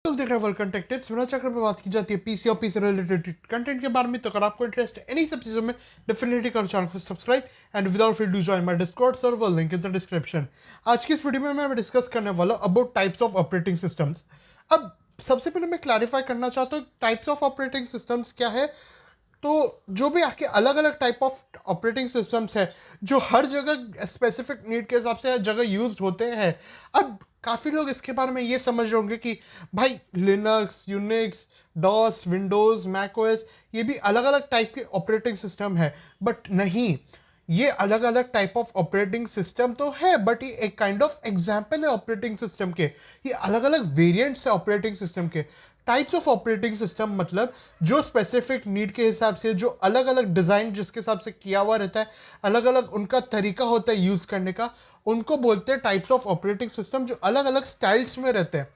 देख रहे हैं कंटेंट टिप्स। विनोद चक्र पे बात की जाती है पीसी और पीसी रिलेटेड कंटेंट के बारे में। तो अगर आपको इंटरेस्ट है इन्हीं सब चीज़ों में, डेफिनेटली करो चैनल को subscribe and without feel do join my Discord server, link in the description. आज की इस वीडियो में मैं डिस्कस करने वाला about types of operating systems. अब सबसे पहले मैं क्लैरिफाई करना चाहता हूँ टाइप्स ऑफ ऑपरेटिंग सिस्टम्स क्या है। तो जो भी आपके अलग अलग टाइप ऑफ ऑपरेटिंग सिस्टम्स है जो हर जगह स्पेसिफिक नीड के हिसाब से हर जगह यूज होते हैं। अब काफ़ी लोग इसके बारे में ये समझ रहे होंगे कि भाई Linux, Unix, DOS, Windows, Mac OS ये भी अलग अलग टाइप के ऑपरेटिंग सिस्टम है। बट नहीं, ये अलग अलग टाइप ऑफ ऑपरेटिंग सिस्टम तो है, बट ये एक काइंड ऑफ एग्जाम्पल है ऑपरेटिंग सिस्टम के। ये अलग अलग वेरिएंट्स है ऑपरेटिंग सिस्टम के। टाइप्स ऑफ ऑपरेटिंग सिस्टम मतलब जो स्पेसिफिक नीड के हिसाब से, जो अलग अलग डिज़ाइन जिसके हिसाब से किया हुआ रहता है, अलग अलग उनका तरीका होता है यूज़ करने का, उनको बोलते हैं टाइप्स ऑफ ऑपरेटिंग सिस्टम, जो अलग अलग स्टाइल्स में रहते हैं।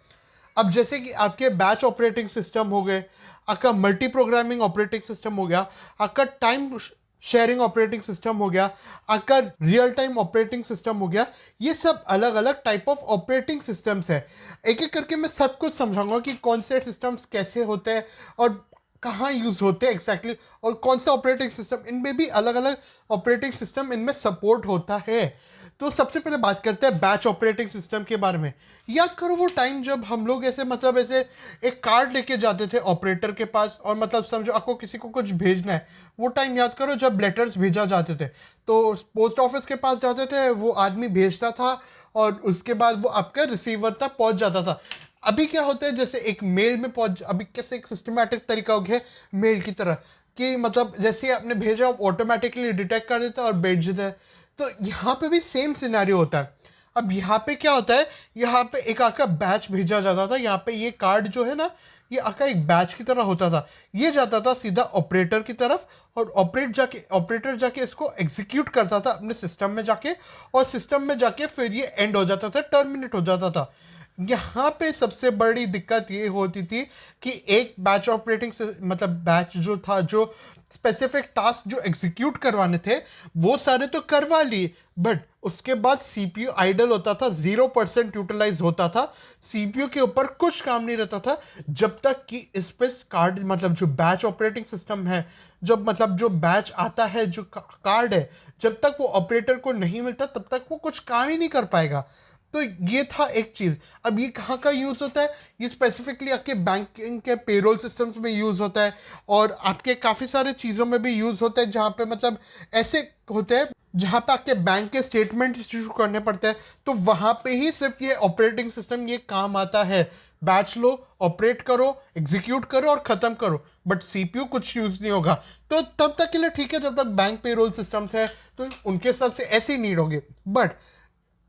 अब जैसे कि आपके बैच ऑपरेटिंग सिस्टम हो गए, आपका मल्टी प्रोग्रामिंग ऑपरेटिंग सिस्टम हो गया, आपका टाइम शेयरिंग ऑपरेटिंग सिस्टम हो गया, आपका रियल टाइम ऑपरेटिंग सिस्टम हो गया। ये सब अलग अलग टाइप ऑफ ऑपरेटिंग सिस्टम्स है। एक एक करके मैं सब कुछ समझाऊंगा कि कौन से सिस्टम्स कैसे होते हैं और कहाँ यूज़ होते हैं एग्जैक्टली, और कौन सा ऑपरेटिंग सिस्टम, इनमें भी अलग अलग ऑपरेटिंग सिस्टम इनमें सपोर्ट होता है। तो सबसे पहले बात करते हैं बैच ऑपरेटिंग सिस्टम के बारे में। याद करो वो टाइम जब हम लोग ऐसे ऐसे एक कार्ड लेके जाते थे ऑपरेटर के पास, और समझो आपको किसी को कुछ भेजना है। वो टाइम याद करो जब लेटर्स भेजा जाते थे, तो पोस्ट ऑफिस के पास जाते थे, वो आदमी भेजता था और उसके बाद वो आपका रिसीवर तक पहुंच जाता था। अभी क्या होता है, जैसे एक मेल में पहुंच, अभी कैसे एक सिस्टमैटिक तरीका हो गया मेल की तरह, कि जैसे आपने भेजा ऑटोमेटिकली डिटेक्ट कर देता है और भेज देता है। तो यहाँ पे भी सेम सिनेरियो होता है। अब यहाँ पे क्या होता है, यहाँ पे एक आपका बैच भेजा जाता था। यहाँ पे ये कार्ड जो है ना, ये आपका एक बैच की तरह होता था। ये जाता था सीधा ऑपरेटर की तरफ, और ऑपरेटर जाके इसको एग्जीक्यूट करता था अपने सिस्टम में जाके, और सिस्टम में जाके फिर ये एंड हो जाता था, टर्मिनेट हो जाता था। यहाँ पे सबसे बड़ी दिक्कत ये होती थी कि एक बैच ऑपरेटिंग बैच जो था, जो स्पेसिफिक टास्क जो एग्जीक्यूट करवाने थे वो सारे तो करवा लिए, बट उसके बाद सीपीयू आइडल होता था, 0% यूटिलाइज होता था। सीपीयू के ऊपर कुछ काम नहीं रहता था जब तक कि इस पे कार्ड, जो बैच ऑपरेटिंग सिस्टम है, जब जो बैच आता है, जो कार्ड है, जब तक वो ऑपरेटर को नहीं मिलता तब तक वो कुछ काम ही नहीं कर पाएगा। तो ये था एक चीज़। अब ये कहाँ का यूज़ होता है, ये स्पेसिफिकली आपके बैंकिंग के पेरोल सिस्टम्स में यूज़ होता है, और आपके काफ़ी सारे चीज़ों में भी यूज़ होता है जहाँ पे ऐसे होते हैं जहाँ पे आपके बैंक के स्टेटमेंट इशू करने पड़ते हैं। तो वहाँ पे ही सिर्फ ये ऑपरेटिंग सिस्टम ये काम आता है। बैच लो, ऑपरेट करो, एग्जीक्यूट करो और ख़त्म करो, बट सीपीयू कुछ यूज़ नहीं होगा। तो तब तक के लिए ठीक है, जब तक बैंक पेरोल सिस्टम्स है तो उनके हिसाब से ऐसी नीड होगी। बट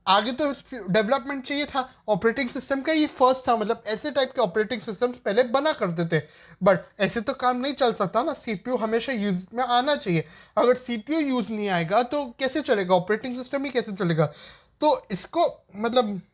आगे तो डेवलपमेंट चाहिए था। ऑपरेटिंग सिस्टम का ये फर्स्ट था, ऐसे टाइप के ऑपरेटिंग सिस्टम्स पहले बना करते थे। बट ऐसे तो काम नहीं चल सकता ना, सीपीयू हमेशा यूज में आना चाहिए। अगर सीपीयू यूज नहीं आएगा तो कैसे चलेगा, ऑपरेटिंग सिस्टम ही कैसे चलेगा। तो इसको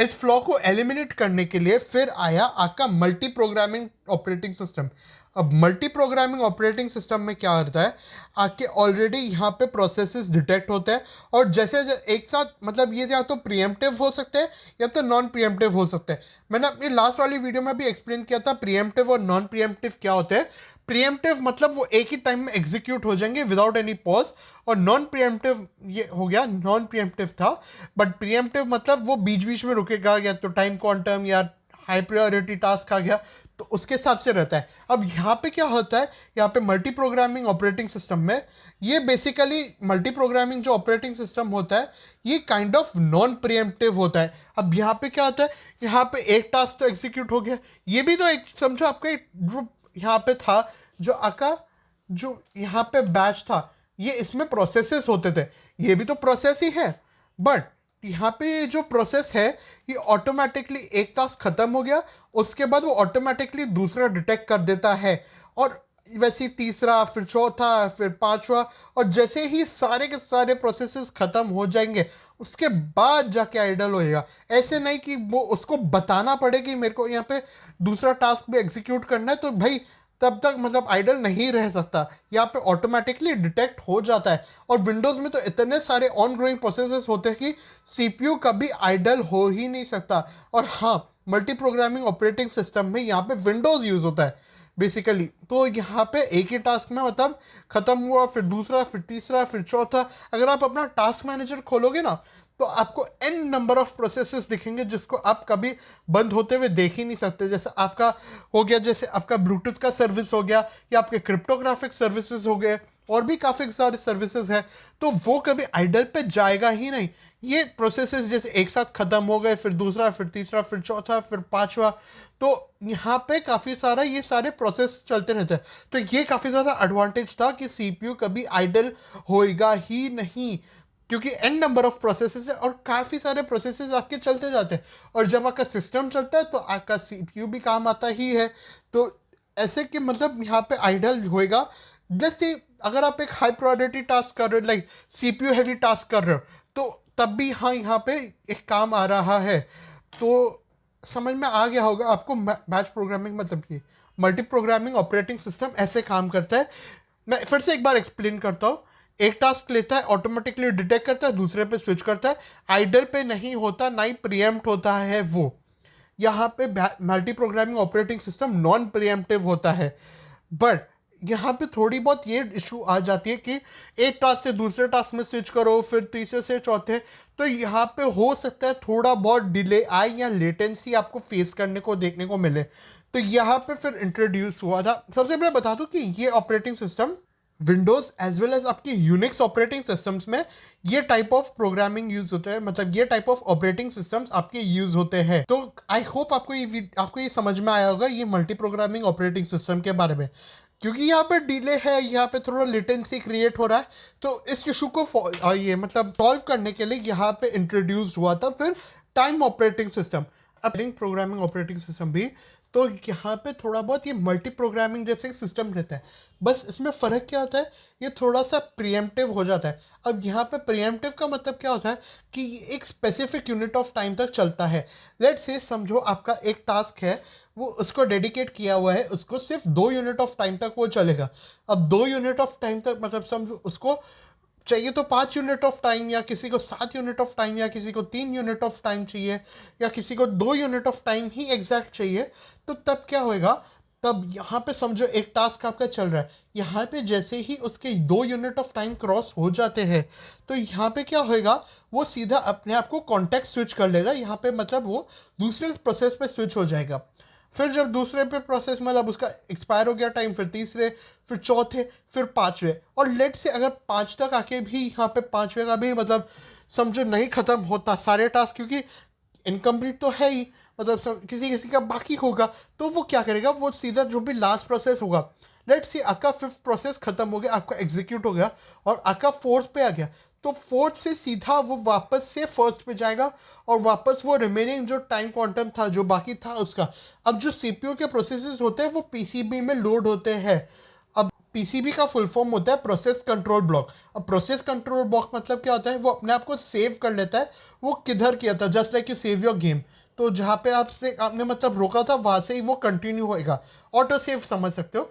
इस फ्लॉ को एलिमिनेट करने के लिए फिर आया आपका मल्टी प्रोग्रामिंग ऑपरेटिंग सिस्टम। अब मल्टी प्रोग्रामिंग ऑपरेटिंग सिस्टम में क्या होता है, आपके ऑलरेडी यहाँ पे प्रोसेसेस डिटेक्ट होते हैं, और जैसे एक साथ ये या तो प्रीएम्प्टिव हो सकते हैं या तो नॉन प्रीएम्प्टिव हो सकते हैं। मैंने अपनी लास्ट वाली वीडियो में भी एक्सप्लेन किया था प्रीएम्प्टिव और नॉन प्रीएम्प्टिव क्या होते हैं। प्रीएम्प्टिव वो एक ही टाइम में एग्जीक्यूट हो जाएंगे विदाउट एनी पॉज, और नॉन प्रीएम्प्टिव ये हो गया, नॉन प्रीएम्प्टिव था। बट प्रीएम्प्टिव वो बीच बीच में रुकेगा, या तो टाइम क्वांटम या हाई प्रायोरिटी टास्क आ गया, तो उसके हिसाब से रहता है। अब यहाँ पे क्या होता है, यहाँ पे मल्टी प्रोग्रामिंग ऑपरेटिंग सिस्टम में ये बेसिकली मल्टी प्रोग्रामिंग जो ऑपरेटिंग सिस्टम होता है ये काइंड ऑफ नॉन प्रीएम्प्टिव होता है। अब यहाँ पे क्या होता है, यहाँ पे एक टास्क तो एग्जीक्यूट हो गया, ये भी तो एक समझो आपका एक ग्रुप यहाँ पे था, जो आपका जो यहाँ पे बैच था, ये इसमें प्रोसेसेस होते थे, ये भी तो प्रोसेस ही है। बट यहाँ पे जो प्रोसेस है ये ऑटोमेटिकली एक टास्क खत्म हो गया, उसके बाद वो ऑटोमेटिकली दूसरा डिटेक्ट कर देता है, और वैसे ही तीसरा, फिर चौथा, फिर पांचवा, और जैसे ही सारे के सारे प्रोसेसेस खत्म हो जाएंगे उसके बाद जाके आइडल होएगा। ऐसे नहीं कि वो उसको बताना पड़े कि मेरे को यहाँ पे दूसरा टास्क भी एग्जीक्यूट करना है, तो भाई तब तक आइडल नहीं रह सकता, यहाँ पे ऑटोमेटिकली डिटेक्ट हो जाता है। और विंडोज़ में तो इतने सारे ऑन गोइंग प्रोसेसेस होते हैं कि सीपीयू कभी आइडल हो ही नहीं सकता। और हाँ, मल्टी प्रोग्रामिंग ऑपरेटिंग सिस्टम में यहाँ पे विंडोज़ यूज़ होता है बेसिकली। तो यहाँ पे एक ही टास्क में मतलब ख़त्म हुआ, फिर दूसरा, फिर तीसरा, फिर चौथा। अगर आप अपना टास्क मैनेजर खोलोगे ना तो आपको n नंबर ऑफ प्रोसेसेस दिखेंगे जिसको आप कभी बंद होते हुए देख ही नहीं सकते। जैसे आपका हो गया, जैसे आपका ब्लूटूथ का सर्विस हो गया, या आपके क्रिप्टोग्राफिक सर्विसेज हो गए, और भी काफ़ी सारे सर्विसेज हैं, तो वो कभी आइडल पे जाएगा ही नहीं। ये प्रोसेसेस जैसे एक साथ ख़त्म हो गए, फिर दूसरा, फिर तीसरा, फिर चौथा, फिर पांचवा, तो यहाँ पे काफ़ी सारा ये सारे प्रोसेस चलते रहते हैं। तो ये काफ़ी ज़्यादा एडवांटेज था कि सीपीयू कभी आइडल होएगा ही नहीं, क्योंकि एन नंबर ऑफ प्रोसेसेस है और काफ़ी सारे प्रोसेसेस आपके चलते जाते हैं। और जब आपका सिस्टम चलता है तो आपका सीपीयू भी काम आता ही है। तो ऐसे कि मतलब यहाँ पे आइडल होएगा। जैसे अगर आप एक हाई प्रायोरिटी टास्क कर रहे हो, लाइक सीपीयू हैवी टास्क कर रहे हो, तो तब भी हाँ यहाँ पे एक काम आ रहा है। तो समझ में आ गया होगा आपको बैच प्रोग्रामिंग मतलब कि मल्टी प्रोग्रामिंग ऑपरेटिंग सिस्टम ऐसे काम करता है। मैं फिर से एक बार एक्सप्लेन करता हूँ। एक टास्क लेता है, ऑटोमेटिकली डिटेक्ट करता है, दूसरे पे स्विच करता है, आइडल पे नहीं होता, ना ही प्रीएम्प्ट होता है वो। यहाँ पे multi programming operating system non pre-emptive होता है। बट यहाँ पे थोड़ी बहुत ये इशू आ जाती है कि एक टास्क से दूसरे टास्क में स्विच करो, फिर तीसरे से चौथे, तो यहाँ पे हो सकता है थोड़ा बहुत डिले आए या लेटेंसी आपको फेस करने को देखने को मिले। तो यहाँ पे फिर इंट्रोड्यूस हुआ था। सबसे पहले बता दूं कि ये operating system Windows as well as आपके यूनिक्स ऑपरेटिंग सिस्टम्स में ये टाइप ऑफ प्रोग्रामिंग यूज होता है, मतलब ये टाइप ऑफ ऑपरेटिंग सिस्टम्स आपके यूज होते हैं। तो आई होप आपको ये समझ में आया होगा ये मल्टी प्रोग्रामिंग ऑपरेटिंग सिस्टम के बारे में। क्योंकि यहाँ पे डिले है, यहाँ पे थोड़ा लेटेंसी क्रिएट हो रहा है, तो इस इशू को ये मतलब सॉल्व करने के लिए यहाँ पे इंट्रोड्यूस हुआ था फिर टाइम ऑपरेटिंग सिस्टम, अपरिंग प्रोग्रामिंग ऑपरेटिंग सिस्टम भी। तो यहाँ पे थोड़ा बहुत ये मल्टी प्रोग्रामिंग जैसे सिस्टम रहता है, बस इसमें फ़र्क क्या होता है, ये थोड़ा सा प्रीएम्प्टिव हो जाता है। अब यहाँ पे प्रीएम्प्टिव का मतलब क्या होता है कि ये एक स्पेसिफिक यूनिट ऑफ टाइम तक चलता है। लेट्स से समझो आपका एक टास्क है, वो उसको डेडिकेट किया हुआ है, उसको सिर्फ 2 यूनिट ऑफ टाइम तक वो चलेगा। अब 2 यूनिट ऑफ टाइम तक मतलब समझो उसको चाहिए तो 5 यूनिट ऑफ टाइम, या किसी को 7 यूनिट ऑफ टाइम, या किसी को 3 यूनिट ऑफ टाइम चाहिए, या किसी को 2 unit of time he exact चाहिए। तो तब क्या होएगा, तब यहाँ पे समझो एक टास्क आपका चल रहा है, यहाँ पे जैसे ही उसके 2 यूनिट ऑफ टाइम क्रॉस हो जाते हैं, तो यहाँ पे क्या होएगा, वो सीधा अपने आप को कॉन्टेक्स्ट स्विच कर लेगा। यहाँ पे मतलब वो दूसरे प्रोसेस पे स्विच हो जाएगा। फिर जब दूसरे पे प्रोसेस मतलब उसका एक्सपायर हो गया टाइम, फिर तीसरे, फिर चौथे, फिर पाँचवें, और लेट से अगर 5 तक आके भी यहाँ पे 5वें का भी मतलब समझो नहीं ख़त्म होता सारे टास्क, क्योंकि इनकम्प्लीट तो है ही, मतलब किसी किसी का बाकी होगा, तो वो क्या करेगा, वो सीधा जो भी लास्ट प्रोसेस होगा, लेट्स सी आपका 5th प्रोसेस खत्म हो गया, आपका एग्जीक्यूट हो गया, और आपका 4th पे आ गया, तो 4th से सीधा वो वापस से 1st पे जाएगा, और वापस वो रिमेनिंग जो टाइम क्वांटम था जो बाकी था उसका। अब जो सीपीयू के प्रोसेसेस होते हैं वो पीसीबी में लोड होते हैं। अब पीसीबी का फुल फॉर्म होता है प्रोसेस कंट्रोल ब्लॉक। अब प्रोसेस कंट्रोल ब्लॉक मतलब क्या होता है, वो अपने आप को सेव कर लेता है, वो किधर किया था, just like you save your game. तो जहाँ पे आपने मतलब रोका था वहाँ से ही वो कंटिन्यू होएगा, ऑटो सेव समझ सकते हो।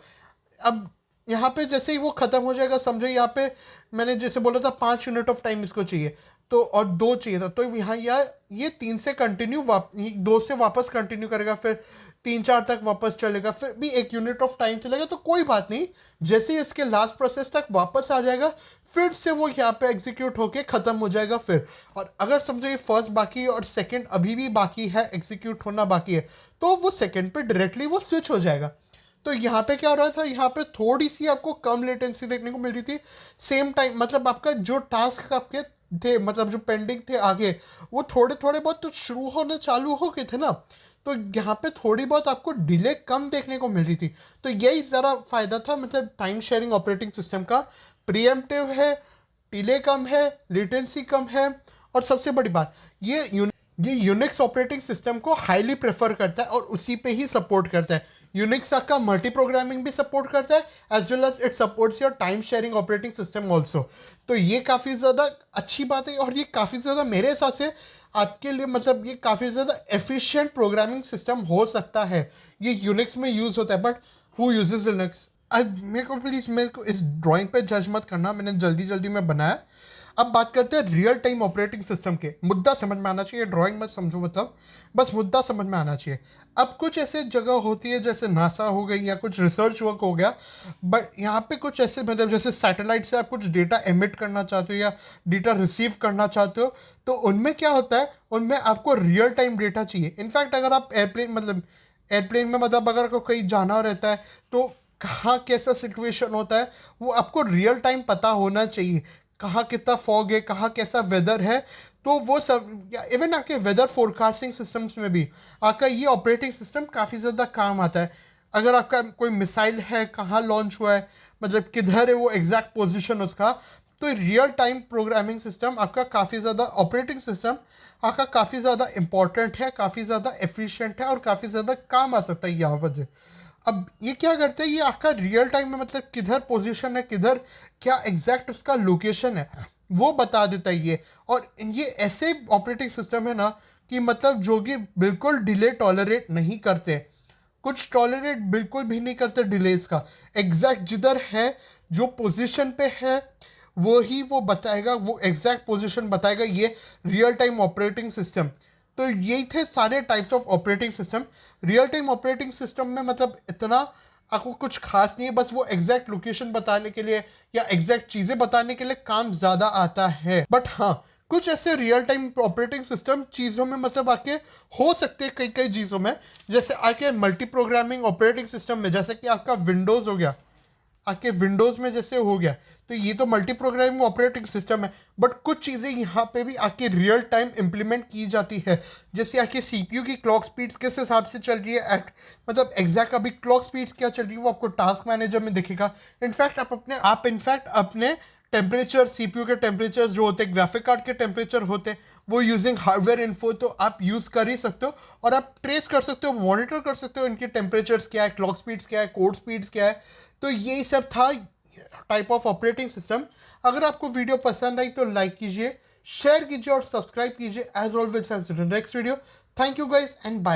अब यहाँ पे जैसे ही वो ख़त्म हो जाएगा, समझो यहाँ पे मैंने जैसे बोला था 5 यूनिट ऑफ टाइम इसको चाहिए, तो और 2 चाहिए था, तो यहाँ ये 3 से कंटिन्यू 2 से वापस कंटिन्यू करेगा, फिर 3-4 तक वापस चलेगा, फिर भी 1 यूनिट ऑफ टाइम चलेगा, तो कोई बात नहीं, जैसे ही इसके लास्ट प्रोसेस तक वापस आ जाएगा, फिर से वो यहाँ पे एग्जीक्यूट होके ख़त्म हो जाएगा फिर। और अगर समझो ये फर्स्ट बाकी है और सेकंड अभी भी बाकी है, एग्जीक्यूट होना बाकी है, तो वो सेकंड पे डायरेक्टली वो स्विच हो जाएगा। तो यहाँ पे क्या हो रहा था, यहाँ पे थोड़ी सी आपको कम लेटेंसी देखने को मिल रही थी, सेम टाइम मतलब आपका जो टास्क आपके थे मतलब जो पेंडिंग थे आगे, वो थोड़े थोड़े बहुत तो शुरू होने चालू हो गए थे ना, तो यहाँ पे थोड़ी बहुत आपको डिले कम देखने को मिल रही थी। तो यही ज़रा फ़ायदा था मतलब टाइम शेयरिंग ऑपरेटिंग सिस्टम का, प्रीएम्प्टिव है, डिले कम है, लेटेंसी कम है, और सबसे बड़ी बात ये यूनिक्स ऑपरेटिंग सिस्टम को हाईली प्रेफर करता है और उसी पे ही सपोर्ट करता है। यूनिक्स का मल्टी प्रोग्रामिंग भी सपोर्ट करता है, as well as it supports your time sharing operating system also. तो ये काफ़ी ज़्यादा अच्छी बात है, और ये काफ़ी ज़्यादा मेरे हिसाब से आपके लिए मतलब ये काफ़ी ज़्यादा एफिशिएंट प्रोग्रामिंग सिस्टम हो सकता है। ये यूनिक्स में यूज़ होता है, बट हु यूजेस लिनक्स। अब मेरे को इस ड्राइंग पे जज मत करना, मैंने जल्दी जल्दी में बनाया। अब बात करते हैं रियल टाइम ऑपरेटिंग सिस्टम के। मुद्दा समझ में आना चाहिए, ड्राइंग मत समझो, मतलब बस मुद्दा समझ में आना चाहिए। अब कुछ ऐसे जगह होती है जैसे नासा हो गई या कुछ रिसर्च वर्क हो गया, बट यहाँ पे कुछ ऐसे मतलब जैसे सैटेलाइट से आप कुछ डेटा एमिट करना चाहते हो या डेटा रिसीव करना चाहते हो, तो उनमें क्या होता है, उनमें आपको रियल टाइम डेटा चाहिए। इनफैक्ट अगर आप एयरप्लेन में मतलब अगर आपको कहीं जाना रहता है तो कहाँ कैसा सिचुएशन होता है वो आपको रियल टाइम पता होना चाहिए। कहाँ कितना फॉग है, कहाँ कैसा वेदर है, तो वो सब या इवन आपके वेदर फोरकास्टिंग सिस्टम्स में भी आपका ये ऑपरेटिंग सिस्टम काफ़ी ज़्यादा काम आता है। अगर आपका कोई मिसाइल है, कहाँ लॉन्च हुआ है, मतलब किधर है वो एग्जैक्ट पोजीशन उसका, तो रियल टाइम प्रोग्रामिंग सिस्टम आपका काफ़ी ज़्यादा, ऑपरेटिंग सिस्टम आपका काफ़ी ज़्यादा इंपॉर्टेंट है, काफ़ी ज़्यादा एफिशिएंट है और काफ़ी ज़्यादा काम आ सकता है यहाँ पर। अब ये क्या करते हैं, ये आपका रियल टाइम में मतलब किधर पोजीशन है, किधर क्या एग्जैक्ट उसका लोकेशन है वो बता देता है ये। और ये ऐसे ऑपरेटिंग सिस्टम है ना कि मतलब जो कि बिल्कुल डिले टॉलरेट नहीं करते, कुछ टॉलरेट बिल्कुल भी नहीं करते डिलेज का। एग्जैक्ट जिधर है, जो पोजीशन पे है वो ही वो बताएगा, वो एग्जैक्ट पोजीशन बताएगा ये रियल टाइम ऑपरेटिंग सिस्टम। तो यही थे सारे types of operating system. Real time operating system में मतलब इतना आपको कुछ खास नहीं है, बस वो एग्जैक्ट लोकेशन बताने के लिए या एग्जैक्ट चीज़ें बताने के लिए काम ज़्यादा आता है। बट हाँ, कुछ ऐसे रियल टाइम ऑपरेटिंग सिस्टम चीज़ों में मतलब आके हो सकते हैं, कई कई चीज़ों में, जैसे आके मल्टी प्रोग्रामिंग ऑपरेटिंग सिस्टम में, जैसे कि आपका विंडोज़ हो गया, आके विंडोज़ में जैसे हो गया, तो ये तो मल्टी प्रोग्रामिंग ऑपरेटिंग सिस्टम है। बट कुछ चीज़ें यहाँ पे भी आके रियल टाइम इम्प्लीमेंट की जाती है, जैसे आके सीपीयू की क्लॉक स्पीड्स किस हिसाब से चल रही है, मतलब एग्जैक्ट अभी क्लॉक स्पीड्स क्या चल रही है वो आपको टास्क मैनेजर में दिखेगा। इनफैक्ट आप अपने टेम्परेचर, सीपीयू के टेम्परेचर जो होते हैं, ग्राफिक कार्ड के टेम्परेचर होते हैं, वो यूजिंग हार्डवेयर इन्फो तो आप यूज़ कर ही सकते हो और आप ट्रेस कर सकते हो, मॉनिटर कर सकते हो इनके टेम्परेचर्स क्या है, क्लॉक स्पीड्स क्या है, कोड स्पीड्स क्या है। तो यही सब था टाइप ऑफ ऑपरेटिंग सिस्टम। अगर आपको वीडियो पसंद आई तो लाइक कीजिए, शेयर कीजिए और सब्सक्राइब कीजिए as always next video. Thank you guys and bye.